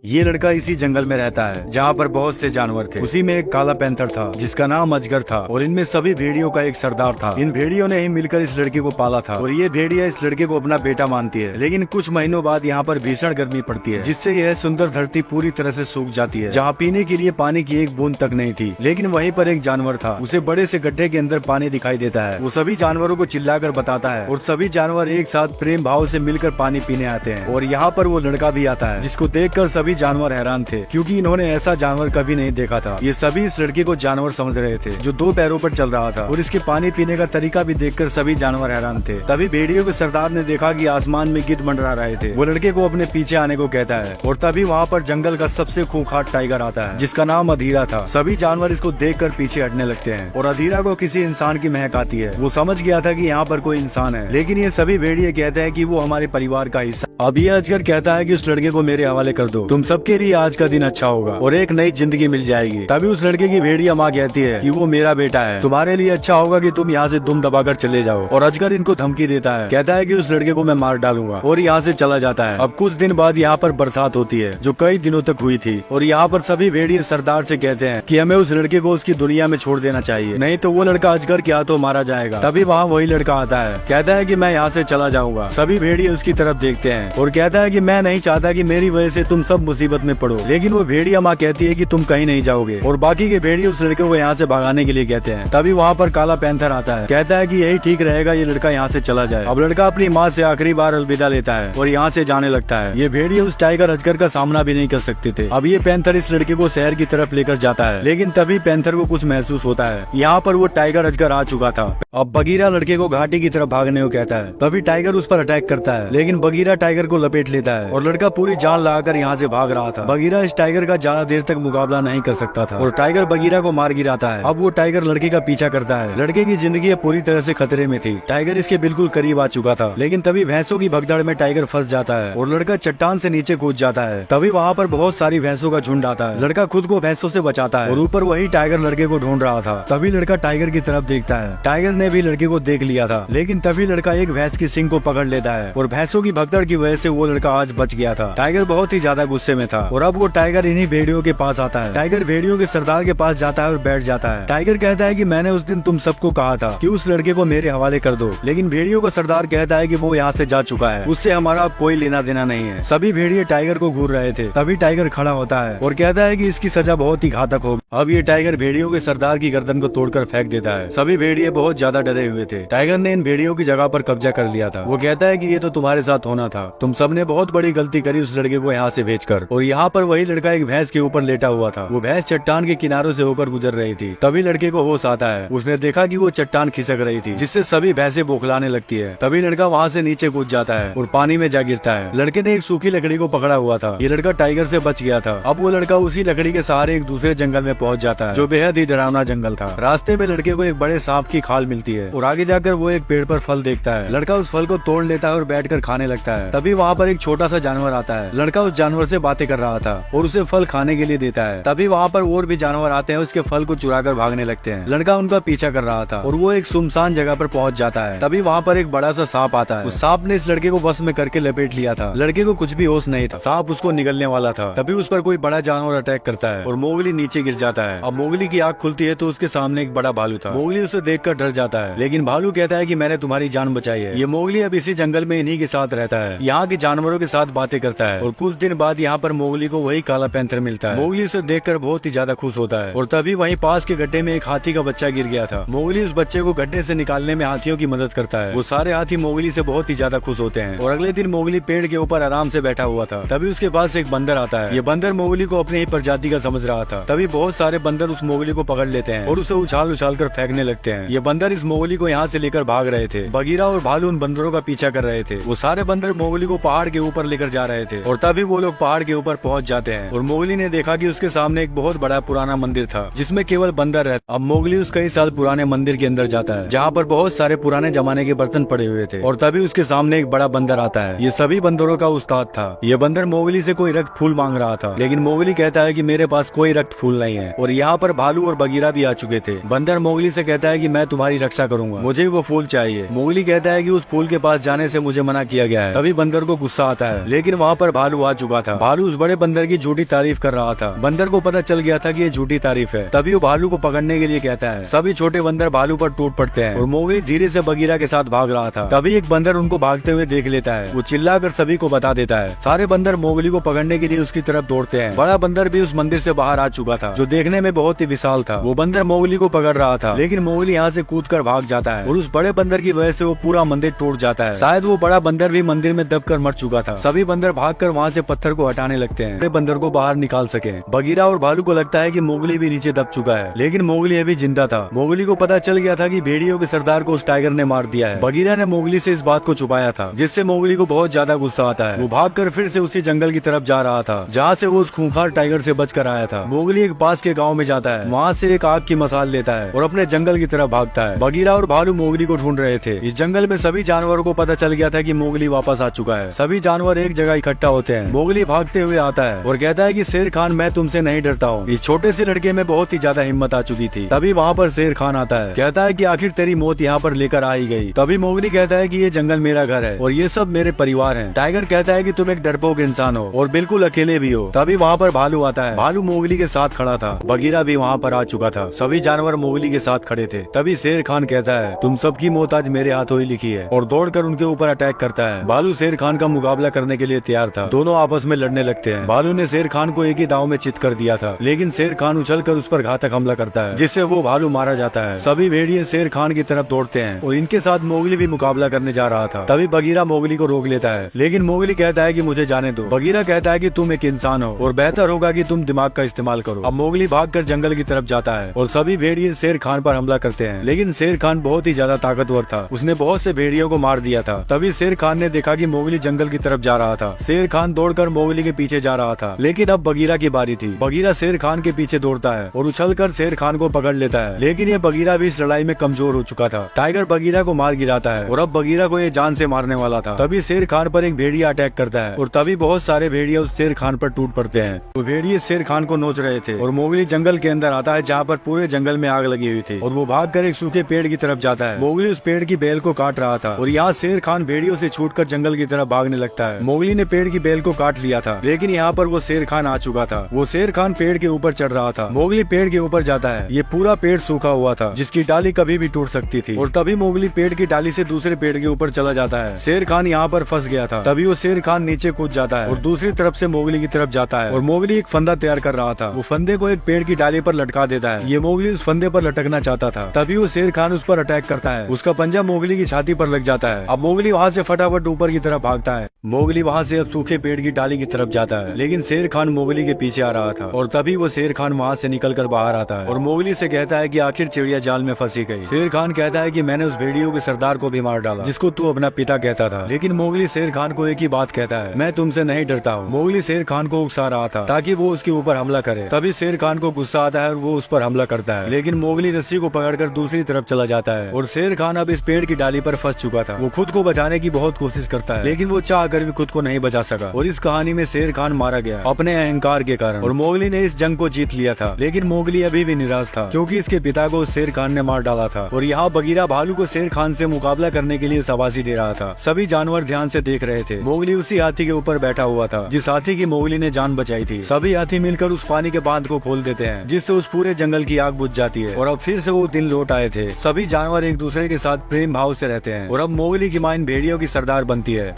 ये लड़का इसी जंगल में रहता है जहाँ पर बहुत से जानवर थे। उसी में एक काला पैंथर था जिसका नाम अजगर था और इनमें सभी भेड़ियों का एक सरदार था। इन भेड़ियों ने ही मिलकर इस लड़के को पाला था और ये भेड़िया इस लड़के को अपना बेटा मानती है। लेकिन कुछ महीनों बाद यहाँ पर भीषण गर्मी पड़ती है जिससे यह सुंदर धरती पूरी तरह से सूख जाती है। जहाँ पीने के लिए पानी की एक बूंद तक नहीं थी। लेकिन वहीं पर एक जानवर था, उसे बड़े से गड्ढे के अंदर पानी दिखाई देता है। वो सभी जानवरों को चिल्लाकर बताता है और सभी जानवर एक साथ प्रेम भाव से मिलकर पानी पीने आते हैं। और यहाँ पर वो लड़का भी आता है जिसको देखकर सभी जानवर हैरान थे क्योंकि इन्होंने ऐसा जानवर कभी नहीं देखा था। ये सभी इस लड़के को जानवर समझ रहे थे जो दो पैरों पर चल रहा था और इसके पानी पीने का तरीका भी देखकर सभी जानवर हैरान थे। तभी भेड़ियों के सरदार ने देखा कि आसमान में गिद्ध मंडरा रहे थे। वो लड़के को अपने पीछे आने को कहता है और तभी वहाँ पर जंगल का सबसे खूंखार टाइगर आता है जिसका नाम अधीरा था। सभी जानवर इसको देखकर पीछे हटने लगते हैं और अधीरा को किसी इंसान की महक आती है। वो समझ गया था कि यहाँ पर कोई इंसान है, लेकिन ये सभी भेड़िए कहते हैं कि वो हमारे परिवार का हिस्सा। अब ये अजगर कहता है कि उस लड़के को मेरे हवाले कर दो, तुम सबके लिए आज का दिन अच्छा होगा और एक नई जिंदगी मिल जाएगी। तभी उस लड़के की भेड़िया माँ कहती है कि वो मेरा बेटा है, तुम्हारे लिए अच्छा होगा कि तुम यहाँ से दुम दबाकर चले जाओ। और अजगर इनको धमकी देता है, कहता है कि उस लड़के को मैं मार डालूंगा और यहाँ से चला जाता है। अब कुछ दिन बाद यहाँ पर बरसात होती है जो कई दिनों तक हुई थी और यहाँ पर सभी भेड़िए सरदार से कहते हैं कि हमें उस लड़के को उसकी दुनिया में छोड़ देना चाहिए, नहीं तो वो लड़का अजगर के हाथों मारा जाएगा। तभी वहाँ वही लड़का आता है, कहता है कि मैं यहाँ से चला जाऊंगा। सभी भेड़िए उसकी तरफ देखते हैं और कहता है कि मैं नहीं चाहता कि मेरी वजह से तुम सब मुसीबत में पड़ो। लेकिन वो भेड़िया माँ कहती है कि तुम कहीं नहीं जाओगे और बाकी के भेड़िए उस लड़के को यहाँ से भगाने के लिए कहते हैं। तभी वहाँ पर काला पैंथर आता है, कहता है कि यही ठीक रहेगा, ये लड़का यहाँ से चला जाए। अब लड़का अपनी माँ से आखिरी बार अलविदा लेता है और यहाँ से जाने लगता है। ये भेड़िए उस टाइगर अजगर का सामना भी नहीं कर सकते थे। अब ये पैंथर इस लड़के को शहर की तरफ लेकर जाता है, लेकिन तभी पैंथर को कुछ महसूस होता है। यहाँ पर वो टाइगर अजगर आ चुका था। अब बगीरा लड़के को घाटी की तरफ भागने को कहता है। तभी टाइगर उस पर अटैक करता है, लेकिन बगीरा टाइगर को लपेट लेता है और लड़का पूरी जान लगाकर यहाँ से भाग रहा था। बगीरा इस टाइगर का ज्यादा देर तक मुकाबला नहीं कर सकता था और टाइगर बगीरा को मार गिराता है। अब वो टाइगर लड़के का पीछा करता है। लड़के की जिंदगी पूरी तरह से खतरे में थी। टाइगर इसके बिल्कुल करीब आ चुका था, लेकिन तभी भैंसों की भगदड़ में टाइगर फंस जाता है और लड़का चट्टान से नीचे कूद जाता है। तभी वहाँ पर बहुत सारी भैंसों का झुंड आता है। लड़का खुद को भैंसों से बचाता है और ऊपर वही टाइगर लड़के को ढूंढ रहा था। तभी लड़का टाइगर की तरफ देखता है। टाइगर ने भी लड़के को देख लिया था, लेकिन तभी लड़का एक भैंस की सींग को पकड़ लेता है और भैंसों की भगदड़ की वजह से वो लड़का आज बच गया था। टाइगर बहुत ही ज्यादा गुस्से में था और अब वो टाइगर इन्हीं भेड़ियों के पास आता है। टाइगर भेड़ियों के सरदार के पास जाता है और बैठ जाता है। टाइगर कहता है कि मैंने उस दिन तुम सबको कहा था कि उस लड़के को मेरे हवाले कर दो, लेकिन भेड़ियों का सरदार कहता है कि वो यहाँ से जा चुका है, उससे हमारा अब कोई लेना देना नहीं है। सभी भेड़िए टाइगर को घूर रहे थे। तभी टाइगर खड़ा होता है और कहता है कि इसकी सजा बहुत ही घातक होगी। अब ये टाइगर भेड़ियों के सरदार की गर्दन को तोड़कर फेंक देता है। सभी भेड़िए बहुत ज्यादा डरे हुए थे। टाइगर ने इन भेड़ियों की जगह पर कब्जा कर लिया था। वो कहता है कि ये तो तुम्हारे साथ होना था, तुम सबने बहुत बड़ी गलती करी उस लड़के को यहाँ से भेजकर। और यहाँ पर वही लड़का एक भैंस के ऊपर लेटा हुआ था। वो भैंस चट्टान के किनारों से होकर गुजर रही थी। तभी लड़के को होश आता है। उसने देखा कि वो चट्टान खिसक रही थी जिससे सभी भैंसे बौखलाने लगती है। तभी लड़का वहाँ से नीचे कूद जाता है और पानी में जा गिरता है। लड़के ने एक सूखी लकड़ी को पकड़ा हुआ था। ये लड़का टाइगर से बच गया था। अब वो लड़का उसी लकड़ी के सहारे एक दूसरे जंगल में पहुंच जाता है जो बेहद ही डरावना जंगल था। रास्ते में लड़के को एक बड़े सांप की खाल मिलती है और आगे जाकर वो एक पेड़ पर फल देखता है। लड़का उस फल को तोड़ लेता है और बैठकर खाने लगता है। तभी वहाँ पर एक छोटा सा जानवर आता है। लड़का उस जानवर से बातें कर रहा था और उसे फल खाने के लिए देता है। तभी वहाँ पर और भी जानवर आते हैं, उसके फल को चुरा कर भागने लगते हैं। लड़का उनका पीछा कर रहा था और वो एक सुनसान जगह पर पहुंच जाता है। तभी वहाँ पर एक बड़ा सा सांप आता है। उस सांप ने इस लड़के को बस में करके लपेट लिया था। लड़के को कुछ भी होश नहीं था। सांप उसको निगलने वाला था। तभी उस पर कोई बड़ा जानवर अटैक करता है और मोगली नीचे गिर जाता है। अब मोगली की आँख खुलती है तो उसके सामने एक बड़ा भालू था। मोगली उसे देखकर डर जाता है, लेकिन भालू कहता है कि मैंने तुम्हारी जान बचाई है। ये मोगली अब इसी जंगल में इन्हीं के साथ रहता है, यहाँ के जानवरों के साथ बातें करता है। और कुछ दिन बाद यहाँ पर मोगली को वही काला पैंथर मिलता है। मोगली उसे देखकर बहुत ही ज्यादा खुश होता है और तभी वहीं पास के गड्ढे में एक हाथी का बच्चा गिर गया था। मोगली उस बच्चे को गड्ढे से निकालने में हाथियों की मदद करता है। वो सारे हाथी मोगली से बहुत ही ज्यादा खुश होते हैं और अगले दिन मोगली पेड़ के ऊपर आराम से बैठा हुआ था। तभी उसके पास एक बंदर आता है। ये बंदर मोगली को अपने ही प्रजाति का समझ रहा था। तभी बहुत सारे बंदर उस मोगली को पकड़ लेते हैं और उसे उछाल उछाल कर फेंकने लगते हैं। ये बंदर इस मोगली को यहाँ से लेकर भाग रहे थे। बगीरा और भालू उन बंदरों का पीछा कर रहे थे। वो सारे बंदर मोगली को पहाड़ के ऊपर लेकर जा रहे थे और तभी वो लोग पहाड़ के ऊपर पहुंच जाते हैं और मोगली ने देखा कि उसके सामने एक बहुत बड़ा पुराना मंदिर था जिसमें केवल बंदर रहते। अब मोगली उस कई साल पुराने मंदिर के अंदर जाता है जहाँ पर बहुत सारे पुराने जमाने के बर्तन पड़े हुए थे और तभी उसके सामने एक बड़ा बंदर आता है। ये सभी बंदरों का उस्ताद था। ये बंदर मोगली से कोई रक्त फूल मांग रहा था, लेकिन मोगली कहता है कि मेरे पास कोई रक्त फूल नहीं है। हैं और यहाँ पर भालू और बगीरा भी आ चुके थे। बंदर मोगली से कहता है कि मैं तुम्हारी रक्षा करूंगा, मुझे वो फूल चाहिए। मोगली कहता है कि उस फूल के पास जाने से मुझे मना किया गया है। तभी बंदर को गुस्सा आता है, लेकिन वहाँ पर भालू आ चुका था। भालू उस बड़े बंदर की झूठी तारीफ कर रहा था। बंदर को पता चल गया था कि ये झूठी तारीफ है। तभी वो भालू को पकड़ने के लिए कहता है। सभी छोटे बंदर भालू पर टूट पड़ते हैं और मोगली धीरे से बगीरा के साथ भाग रहा था। तभी एक बंदर उनको भागते हुए देख लेता है। वो चिल्लाकर सभी को बता देता है। सारे बंदर मोगली को पकड़ने के लिए उसकी तरफ दौड़ते हैं। बड़ा बंदर भी उस मंदिर से बाहर आ चुका था, जो देखने में बहुत ही विशाल था। वो बंदर मोगली को पकड़ रहा था, लेकिन मोगली यहाँ से कूदकर भाग जाता है और उस बड़े बंदर की वजह से वो पूरा मंदिर टूट जाता है। शायद वो बड़ा बंदर भी मंदिर में दबकर मर चुका था। सभी बंदर भागकर वहाँ से पत्थर को हटाने लगते हैं, बड़े बंदर को बाहर निकाल सके। बगीरा और भालू को लगता है कि मोगली भी नीचे दब चुका है, लेकिन मोगली अभी जिंदा था। मोगली को पता चल गया था कि भेड़ियों के सरदार को उस टाइगर ने मार दिया है। बगीरा ने मोगली से इस बात को छुपाया था, जिससे मोगली को बहुत ज्यादा गुस्सा आता है। वो भागकर फिर से उसी जंगल की तरफ जा रहा था, जहाँ से वो उस खूंखार टाइगर से बचकर आया था। मोगली एक पास के गाँव में जाता है, वहाँ से एक आग की मसाल लेता है और अपने जंगल की तरफ भागता है। बगीरा और भालू मोगली को ढूंढ रहे थे। इस जंगल में सभी जानवरों को पता चल गया था कि मोगली वापस आ चुका है। सभी जानवर एक जगह इकट्ठा होते हैं। मोगली भागते हुए आता है और कहता है कि शेर खान, मैं तुमसे नहीं डरता हूँ। इस छोटे से लड़के में बहुत ही ज्यादा हिम्मत आ चुकी थी। तभी वहाँ पर शेर खान आता है, कहता है कि आखिर तेरी मौत यहाँ पर लेकर आ ही गई। तभी मोगली कहता है कि ये जंगल मेरा घर है और ये सब मेरे परिवार हैं। टाइगर कहता है कि तुम एक डरपोक इंसान हो और बिल्कुल अकेले भी हो। तभी वहाँ पर भालू आता है। भालू मोगली के साथ खड़ा था। बगीरा भी वहाँ पर आ चुका था। सभी जानवर मोगली के साथ खड़े थे। तभी शेर खान कहता है, तुम सबकी मौत आज मेरे हाथों ही लिखी है, और दौड़कर उनके ऊपर अटैक करता है। भालू शेर खान का मुकाबला करने के लिए तैयार था। दोनों आपस में लड़ने लगते हैं। भालू ने शेर खान को एक ही दाव में चित कर दिया था, लेकिन शेर खान उछलकर उस पर घातक हमला करता है, जिससे वो भालू मारा जाता है। सभी भेड़िए शेर खान की तरफ दौड़ते हैं और इनके साथ मोगली भी मुकाबला करने जा रहा था। तभी बगीरा मोगली को रोक लेता है, लेकिन मोगली कहता है कि मुझे जाने दो। बगीरा कहता है कि तुम एक इंसान हो और बेहतर होगा कि तुम दिमाग का इस्तेमाल करो। अब मोगली भागकर जंगल की तरफ जाता है और सभी भेड़िए शेर खान पर हमला करते हैं, लेकिन शेर खान बहुत ही ज्यादा ताकतवर था। उसने बहुत से भेड़ियों को मार दिया था। तभी शेर खान ने देखा कि मोगली जंगल की तरफ जा रहा था। शेर खान दौड़कर मोगली के पीछे जा रहा था, लेकिन अब बगीरा की बारी थी। बगीरा शेर खान के पीछे दौड़ता है और उछलकर शेर खान को पकड़ लेता है, लेकिन ये बगीरा भी इस लड़ाई में कमजोर हो चुका था। टाइगर बगीरा को मार गिराता है और अब बगीरा को ये जान से मारने वाला था। तभी शेर खान पर एक भेड़िया अटैक करता है और तभी बहुत सारे भेड़िया उस शेर खान पर टूट पड़ते हैं। वो भेड़िए शेर खान को नोच रहे थे और मोगली जंगल के अंदर आता है, जहाँ पर पूरे जंगल में आग लगी हुई थी, और वो भागकर एक सूखे पेड़ की तरफ जाता है। मोगली उस पेड़ की बेल को काट रहा था और यहाँ शेर खान भेड़ियों से छूटकर जंगल की तरफ भागने लगता है। मोगली ने पेड़ की बेल को काट लिया था, लेकिन यहाँ पर वो शेर खान आ चुका था। वो शेर खान पेड़ के ऊपर चढ़ रहा था। मोगली पेड़ के ऊपर जाता है। ये पूरा पेड़ सूखा हुआ था, जिसकी डाली कभी भी टूट सकती थी, और तभी मोगली पेड़ की डाली से दूसरे पेड़ के ऊपर चला जाता है। शेर खान यहाँ पर फंस गया था। तभी वो शेर खान नीचे कूद जाता है और दूसरी तरफ से मोगली की तरफ जाता है, और मोगली एक फंदा तैयार कर रहा था। वो फंदे को एक पेड़ की डाली पर लटका देता है। ये मोगली उस फंदे पर लटकना चाहता था। तभी वो शेर खान उस पर अटैक करता है। उसका पंजा मोगली की छाती पर लग जाता है। अब मोगली वहाँ से फटाफट ऊपर की तरफ भागता है। मोगली वहाँ से अब सूखे पेड़ की डाली की तरफ जाता है, लेकिन शेर खान मोगली के पीछे आ रहा था, और तभी वो शेर खान वहाँ से निकलकर बाहर आता है और मोगली से कहता है कि आखिर चिड़िया जाल में फंसी गई। शेर खान कहता है कि मैंने उस भेड़ियों के सरदार को भी मार डाला, जिसको तू अपना पिता कहता था। लेकिन मोगली शेर खान को एक ही बात कहता है, मैं तुमसे नहीं डरता हूँ। मोगली शेर खान को उकसा रहा था ताकि वो उसके ऊपर हमला करे। तभी शेर खान को गुस्सा आता है और वो उस पर हमला करता है, लेकिन मोगली रस्सी को पकड़कर दूसरी तरफ चला जाता है और शेर खान अब इस पेड़ की डाली पर फंस चुका था। वो खुद को बचाने की बहुत कोशिश करता है, लेकिन वो चाह कर भी खुद को नहीं बचा सका, और इस कहानी में शेर खान मारा गया अपने अहंकार के कारण, और मोगली ने इस जंग को जीत लिया था। लेकिन मोगली अभी भी निराश था, क्योंकि इसके पिता को शेर खान ने मार डाला था, और यहाँ बगीरा भालू को शेर खान से मुकाबला करने के लिए शाबाशी दे रहा था। सभी जानवर ध्यान से देख रहे थे। मोगली उसी हाथी के ऊपर बैठा हुआ था जिस हाथी की मोगली ने जान बचाई थी। सभी हाथी मिलकर उस पानी के बांध को खोल देते हैं, जिससे उस पूरे जंगल की आग बुझ जाती है, और अब फिर से वो दिन लौट आए थे। सभी जानवर एक दूसरे के साथ प्रेम भाव से रहते हैं, और अब मोगली की मां इन भेड़ियों की सरदार बनती है।